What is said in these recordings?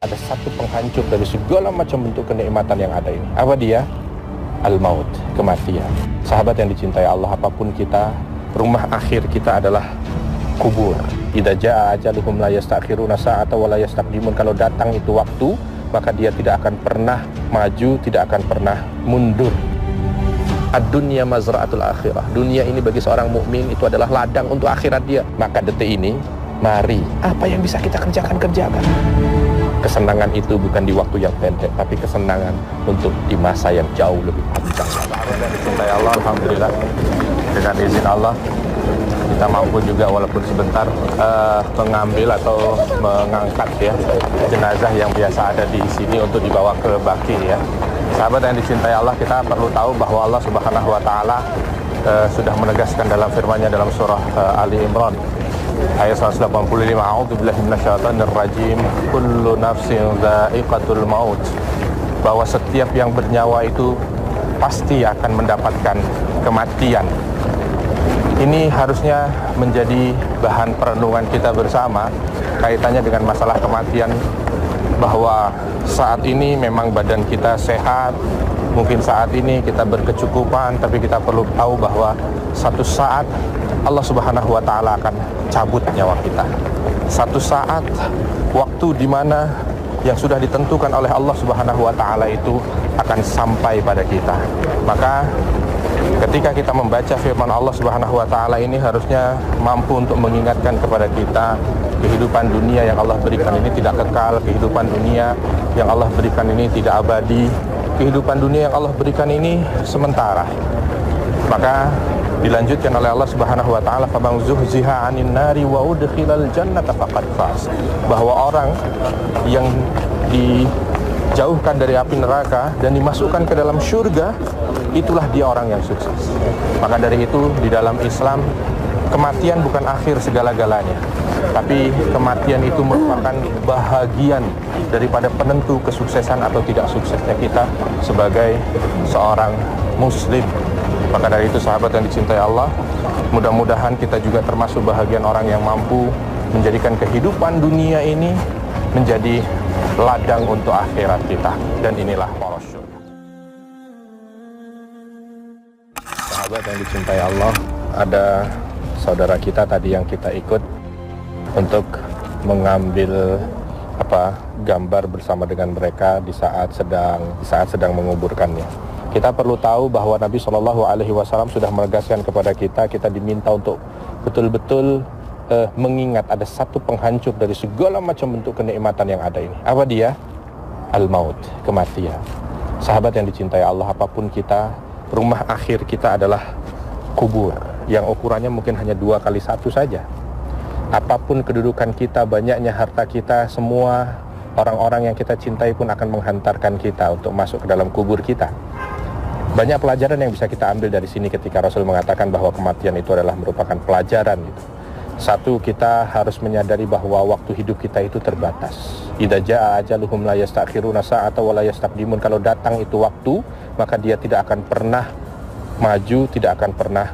Ada satu penghancur dari segala macam bentuk kenikmatan yang ada ini. Apa dia? Al-maut, kematian. Sahabat yang dicintai Allah, apapun kita, rumah akhir kita adalah kubur. Idza jaa ajaluhum la yastakhiruna sa'atan wa la yastaqdimun. Kalau datang itu waktu, maka dia tidak akan pernah maju, tidak akan pernah mundur. Ad-dunya mazra'atul akhirah. Dunia ini bagi seorang mukmin itu adalah ladang untuk akhirat dia. Maka detik ini, mari, apa yang bisa kita kerjakan. Kesenangan itu bukan di waktu yang pendek, tapi kesenangan untuk di masa yang jauh lebih panjang. Sahabat yang dicintai Allah, alhamdulillah, dengan izin Allah kita mampu juga walaupun sebentar mengambil atau mengangkat ya jenazah yang biasa ada di sini untuk dibawa ke Baqi ya. Sahabat yang dicintai Allah, kita perlu tahu bahwa Allah Subhanahu wa taala sudah menegaskan dalam firman-Nya dalam surah Ali Imran ayat 185, a'udzubillahi minasyaitonir rajim, kullu nafsin dha'iqatul maut, bahwa setiap yang bernyawa itu pasti akan mendapatkan kematian. Ini harusnya menjadi bahan perenungan kita bersama kaitannya dengan masalah kematian, bahwa saat ini memang badan kita sehat, mungkin saat ini kita berkecukupan, tapi kita perlu tahu bahwa satu saat Allah Subhanahu wa taala akan cabut nyawa kita. Satu saat waktu di mana yang sudah ditentukan oleh Allah Subhanahu wa taala itu akan sampai pada kita. Maka ketika kita membaca firman Allah Subhanahu wa taala ini harusnya mampu untuk mengingatkan kepada kita, kehidupan dunia yang Allah berikan ini tidak kekal, kehidupan dunia yang Allah berikan ini tidak abadi, kehidupan dunia yang Allah berikan ini sementara. Maka dilanjutkan oleh Allah Subhanahu wa taala, faman zuhziha 'anil nari wa udkhilal jannata faqad faz, bahwa orang yang dijauhkan dari api neraka dan dimasukkan ke dalam surga, itulah dia orang yang sukses. Maka dari itu di dalam Islam, kematian bukan akhir segala-galanya, tapi kematian itu merupakan bahagian daripada penentu kesuksesan atau tidak suksesnya kita sebagai seorang muslim. Maka dari itu sahabat yang dicintai Allah, mudah-mudahan kita juga termasuk bahagian orang yang mampu menjadikan kehidupan dunia ini menjadi ladang untuk akhirat kita. Dan inilah poros surga. Sahabat yang dicintai Allah, ada saudara kita tadi yang kita ikut untuk mengambil gambar bersama dengan mereka di saat sedang menguburkannya. Kita perlu tahu bahwa Nabi Shallallahu Alaihi Wasallam sudah menegaskan kepada kita diminta untuk betul-betul mengingat ada satu penghancur dari segala macam bentuk kenikmatan yang ada ini. Apa dia? Al-maut, kematian. Sahabat yang dicintai Allah, apapun kita, rumah akhir kita adalah kubur, yang ukurannya mungkin hanya 2x1 saja. Apapun kedudukan kita, banyaknya harta kita, semua orang-orang yang kita cintai pun akan menghantarkan kita untuk masuk ke dalam kubur kita. Banyak pelajaran yang bisa kita ambil dari sini ketika Rasul mengatakan bahwa kematian itu adalah merupakan pelajaran gitu. Satu, kita harus menyadari bahwa waktu hidup kita itu terbatas. Idza jaa ajaluhum la yastakhiruna sa'atan wa la yastaqdimun. Kalau datang itu waktu, maka dia tidak akan pernah maju, tidak akan pernah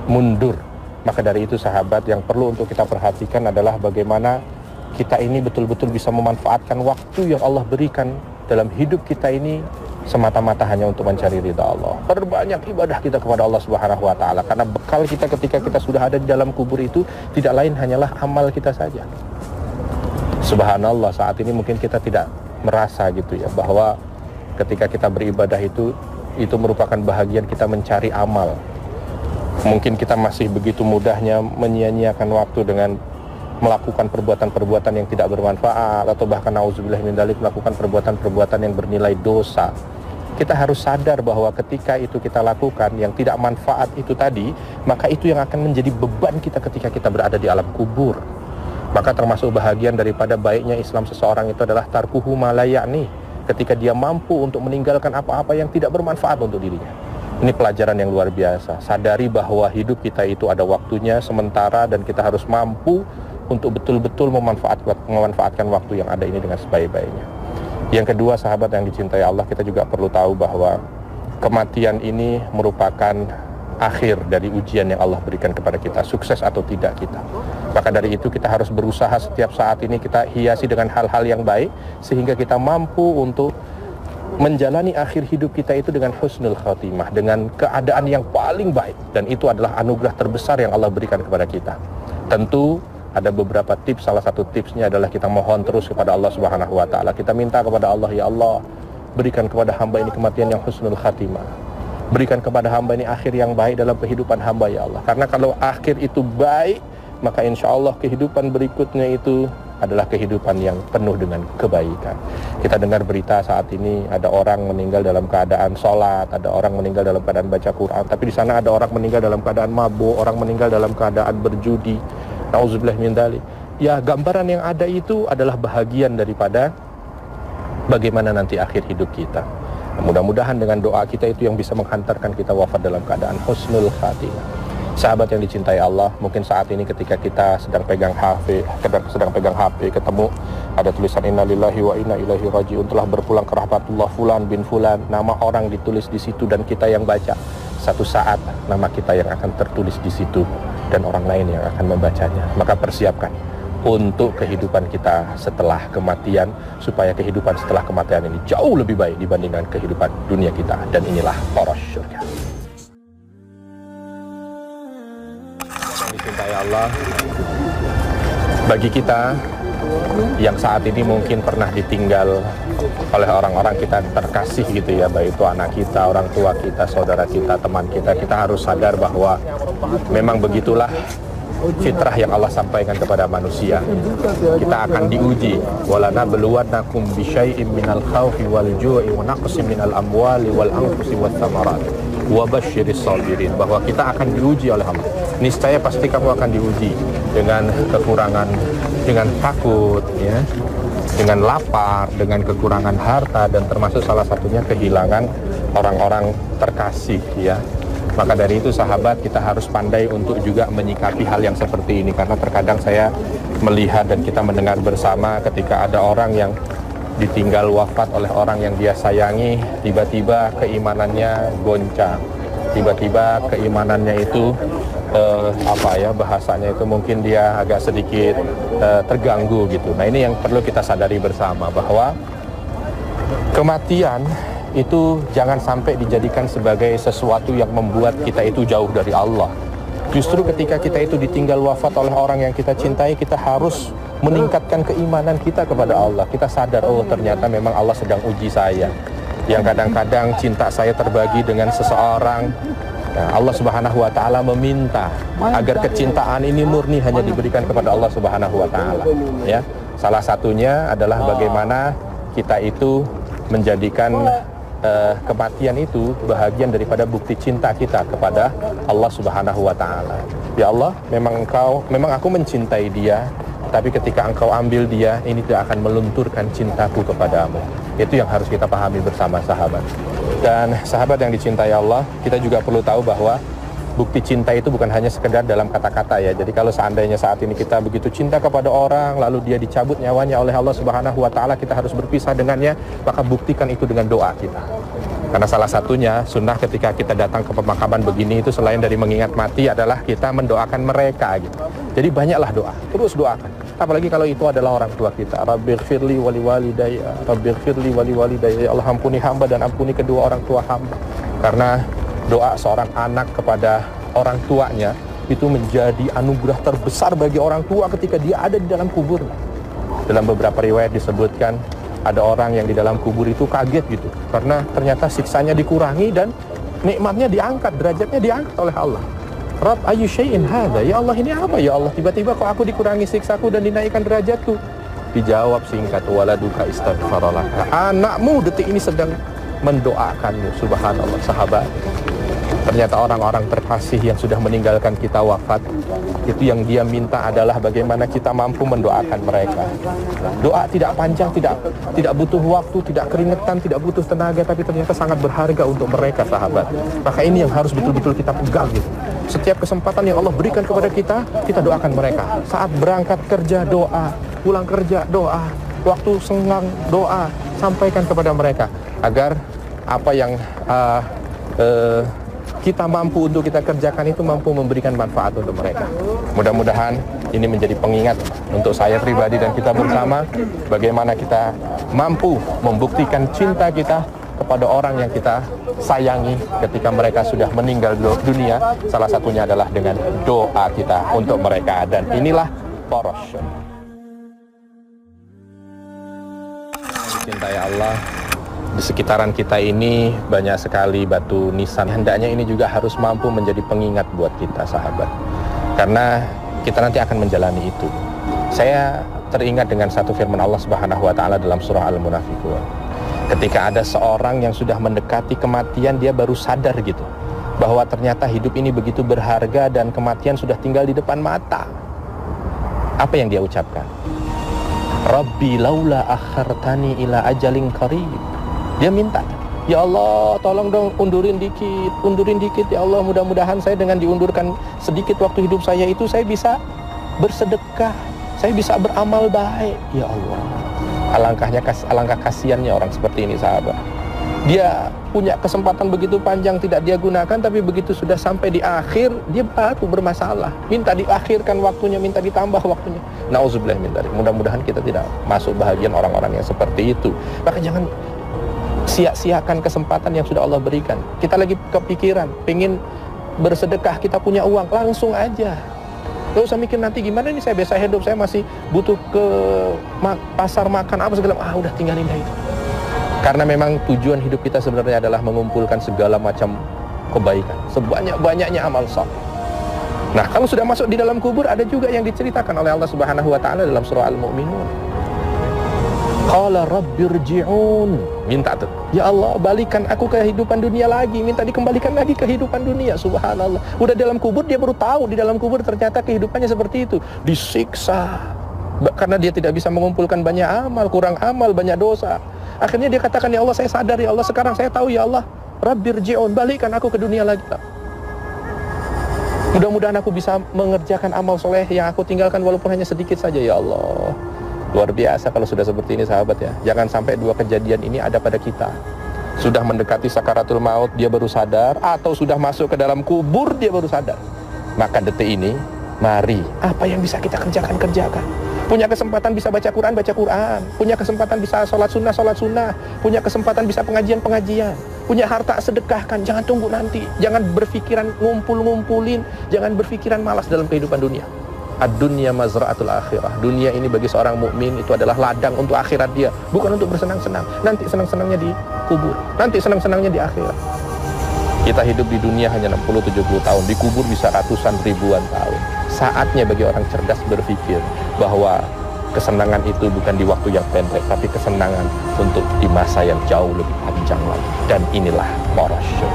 mundur. Maka dari itu sahabat, yang perlu untuk kita perhatikan adalah bagaimana kita ini betul-betul bisa memanfaatkan waktu yang Allah berikan dalam hidup kita ini semata-mata hanya untuk mencari ridha Allah. Perbanyak ibadah kita kepada Allah Subhanahu wa taala, karena bekal kita ketika kita sudah ada di dalam kubur itu tidak lain hanyalah amal kita saja. Subhanallah, saat ini mungkin kita tidak merasa gitu ya, bahwa ketika kita beribadah itu merupakan bahagian kita mencari amal. Mungkin kita masih begitu mudahnya menyia-nyiakan waktu dengan melakukan perbuatan-perbuatan yang tidak bermanfaat, atau bahkan nauzubillah min dzalik, melakukan perbuatan-perbuatan yang bernilai dosa. Kita harus sadar bahwa ketika itu kita lakukan yang tidak manfaat itu tadi, maka itu yang akan menjadi beban kita ketika kita berada di alam kubur. Maka termasuk bahagian daripada baiknya Islam seseorang itu adalah tarkuhu ma la ya'ni, ketika dia mampu untuk meninggalkan apa-apa yang tidak bermanfaat untuk dirinya. Ini pelajaran yang luar biasa. Sadari bahwa hidup kita itu ada waktunya sementara, dan kita harus mampu untuk betul-betul memanfaatkan waktu yang ada ini dengan sebaik-baiknya. Yang kedua, sahabat yang dicintai Allah, kita juga perlu tahu bahwa kematian ini merupakan akhir dari ujian yang Allah berikan kepada kita, sukses atau tidak kita. Maka dari itu kita harus berusaha setiap saat ini kita hiasi dengan hal-hal yang baik, sehingga kita mampu untuk menjalani akhir hidup kita itu dengan husnul khatimah, dengan keadaan yang paling baik. Dan itu adalah anugerah terbesar yang Allah berikan kepada kita. Tentu ada beberapa tips, salah satu tipsnya adalah kita mohon terus kepada Allah Subhanahu wa Ta'ala. Kita minta kepada Allah, ya Allah, berikan kepada hamba ini kematian yang husnul khatimah. Berikan kepada hamba ini akhir yang baik dalam kehidupan hamba, ya Allah. Karena kalau akhir itu baik, maka insya Allah kehidupan berikutnya itu adalah kehidupan yang penuh dengan kebaikan. Kita dengar berita saat ini ada orang meninggal dalam keadaan sholat, ada orang meninggal dalam keadaan baca Quran, tapi di sana ada orang meninggal dalam keadaan mabuk, orang meninggal dalam keadaan berjudi. Nauzubillah min dzalik. Ya, gambaran yang ada itu adalah bahagian daripada bagaimana nanti akhir hidup kita. Mudah-mudahan dengan doa kita itu yang bisa menghantarkan kita wafat dalam keadaan husnul khatimah. Sahabat yang dicintai Allah, mungkin saat ini ketika kita sedang pegang HP, ketemu ada tulisan innalillahi wa inna ilaihi rajiun, telah berpulang ke rahmatullah fulan bin fulan, nama orang ditulis di situ dan kita yang baca. Satu saat nama kita yang akan tertulis di situ dan orang lain yang akan membacanya. Maka persiapkan untuk kehidupan kita setelah kematian, supaya kehidupan setelah kematian ini jauh lebih baik dibandingkan kehidupan dunia kita. Dan inilah poros surga. Yang dicintai Allah, bagi kita yang saat ini mungkin pernah ditinggal oleh orang-orang kita terkasih gitu ya, baik itu anak kita, orang tua kita, saudara kita, teman kita, kita harus sadar bahwa memang begitulah fitrah yang Allah sampaikan kepada manusia. Kita akan diuji. Walana beluwanakum bisyai'im minal khawfi wal ju'i wa naqsim minal amwali wal anfusi wath thamarat wa basyiris sabirin, bahwa kita akan diuji oleh Allah. Niscaya pasti kamu akan diuji dengan kekurangan, dengan takut ya, dengan lapar, dengan kekurangan harta, dan termasuk salah satunya kehilangan orang-orang terkasih ya. Maka dari itu sahabat, kita harus pandai untuk juga menyikapi hal yang seperti ini. Karena terkadang saya melihat dan kita mendengar bersama ketika ada orang yang ditinggal wafat oleh orang yang dia sayangi, tiba-tiba keimanannya goncang, tiba-tiba keimanannya itu bahasanya itu mungkin dia agak sedikit terganggu gitu. Nah, ini yang perlu kita sadari bersama, bahwa kematian itu jangan sampai dijadikan sebagai sesuatu yang membuat kita itu jauh dari Allah. Justru ketika kita itu ditinggal wafat oleh orang yang kita cintai, kita harus meningkatkan keimanan kita kepada Allah. Kita sadar, oh ternyata memang Allah sedang uji saya. Yang kadang-kadang cinta saya terbagi dengan seseorang. Nah, Allah Subhanahu wa Ta'ala meminta agar kecintaan ini murni hanya diberikan kepada Allah Subhanahu wa Ta'ala. Ya, salah satunya adalah bagaimana kita itu menjadikan kematian itu bahagian daripada bukti cinta kita kepada Allah Subhanahu wa Ta'ala. Ya Allah, memang aku mencintai dia, tapi ketika engkau ambil dia, ini tidak akan melunturkan cintaku kepadamu. Itu yang harus kita pahami bersama sahabat. Dan sahabat yang dicintai Allah, kita juga perlu tahu bahwa bukti cinta itu bukan hanya sekedar dalam kata-kata ya. Jadi kalau seandainya saat ini kita begitu cinta kepada orang, lalu dia dicabut nyawanya oleh Allah Subhanahu wa Ta'ala, kita harus berpisah dengannya, maka buktikan itu dengan doa kita. Karena salah satunya sunnah ketika kita datang ke pemakaman begini itu, selain dari mengingat mati, adalah kita mendoakan mereka gitu. Jadi banyaklah doa, terus doakan. Apalagi kalau itu adalah orang tua kita. Rabbighfirli wali walidayya, Rabbighfirli wali walidayya. Allah ampuni hamba dan ampuni kedua orang tua hamba. Karena doa seorang anak kepada orang tuanya itu menjadi anugerah terbesar bagi orang tua ketika dia ada di dalam kuburnya. Dalam beberapa riwayat disebutkan ada orang yang di dalam kubur itu kaget gitu, karena ternyata siksanya dikurangi dan nikmatnya diangkat, derajatnya diangkat oleh Allah. Rabb ayu syai'in hadza, ya Allah ini apa ya Allah, tiba-tiba kok aku dikurangi siksaku dan dinaikkan derajatku. Dijawab singkat, waladuka istaghfaralaka, anakmu detik ini sedang mendoakanmu. Subhanallah sahabat, ternyata orang-orang terkasih yang sudah meninggalkan kita wafat, itu yang dia minta adalah bagaimana kita mampu mendoakan mereka. Doa tidak panjang, tidak butuh waktu, tidak keringetan, tidak butuh tenaga, tapi ternyata sangat berharga untuk mereka sahabat. Maka ini yang harus betul-betul kita pegang gitu. Setiap kesempatan yang Allah berikan kepada kita, kita doakan mereka. Saat berangkat kerja doa, pulang kerja doa, waktu senggang doa, sampaikan kepada mereka agar apa yang kita mampu untuk kita kerjakan itu mampu memberikan manfaat untuk mereka. Mudah-mudahan ini menjadi pengingat untuk saya pribadi dan kita bersama, bagaimana kita mampu membuktikan cinta kita kepada orang yang kita sayangi ketika mereka sudah meninggal dunia. Salah satunya adalah dengan doa kita untuk mereka, dan inilah poros. Dicintai Allah, di sekitaran kita ini banyak sekali batu nisan. Hendaknya ini juga harus mampu menjadi pengingat buat kita, sahabat. Karena kita nanti akan menjalani itu. Saya teringat dengan satu firman Allah Subhanahu wa taala dalam surah Al-Munafiqun. Ketika ada seorang yang sudah mendekati kematian, dia baru sadar gitu bahwa ternyata hidup ini begitu berharga dan kematian sudah tinggal di depan mata. Apa yang dia ucapkan? Rabbi laula akhartani ila ajalin qarib. Dia minta, ya Allah tolong dong undurin dikit ya Allah, mudah-mudahan saya dengan diundurkan sedikit waktu hidup saya itu saya bisa bersedekah, saya bisa beramal baik. Ya Allah, alangkah kasihannya orang seperti ini, sahabat. Dia punya kesempatan begitu panjang tidak dia gunakan, tapi begitu sudah sampai di akhir dia baru bermasalah, minta diakhirkan waktunya, minta ditambah waktunya. Nauzubillah min dzalik. Mudah-mudahan kita tidak masuk bahagian orang-orang yang seperti itu. Maka jangan sia-siakan kesempatan yang sudah Allah berikan. Kita lagi kepikiran pengen bersedekah, kita punya uang, langsung aja. Gak usah mikir nanti gimana nih, saya biasa hidup, saya masih butuh ke pasar makan apa segala, udah tinggalin dah itu. Karena memang tujuan hidup kita sebenarnya adalah mengumpulkan segala macam kebaikan, sebanyak-banyaknya amal saleh. Nah, kalau sudah masuk di dalam kubur, ada juga yang diceritakan oleh Allah Subhanahu wa taala dalam surah Al-Mu'minun. Qala rabbirji'un, minta tuh, ya Allah balikan aku ke kehidupan dunia lagi, minta dikembalikan lagi ke kehidupan dunia. Subhanallah, udah dalam kubur dia baru tahu di dalam kubur ternyata kehidupannya seperti itu, disiksa karena dia tidak bisa mengumpulkan banyak amal, kurang amal, banyak dosa. Akhirnya dia katakan, ya Allah saya sadar ya Allah, sekarang saya tahu ya Allah, rabbirji'un, balikan aku ke dunia lagi. Mudah-mudahan aku bisa mengerjakan amal soleh yang aku tinggalkan walaupun hanya sedikit saja ya Allah. Luar biasa kalau sudah seperti ini, sahabat ya. Jangan sampai dua kejadian ini ada pada kita. Sudah mendekati sakaratul maut dia baru sadar, atau sudah masuk ke dalam kubur dia baru sadar. Maka detik ini, mari apa yang bisa kita kerjakan. Punya kesempatan bisa baca Quran, punya kesempatan bisa sholat sunnah, punya kesempatan bisa pengajian, punya harta sedekahkan. Jangan tunggu nanti, jangan berpikiran ngumpulin, jangan berpikiran malas dalam kehidupan dunia. Ad-dunya mazra'atul akhirah. Dunia ini bagi seorang mukmin itu adalah ladang untuk akhirat dia, bukan untuk bersenang-senang. Nanti senang-senangnya di kubur, nanti senang-senangnya di akhirat. Kita hidup di dunia hanya 60-70 tahun, di kubur bisa ratusan ribuan tahun. Saatnya bagi orang cerdas berpikir bahwa kesenangan itu bukan di waktu yang pendek, tapi kesenangan untuk di masa yang jauh lebih panjang lagi. Dan inilah porosnya.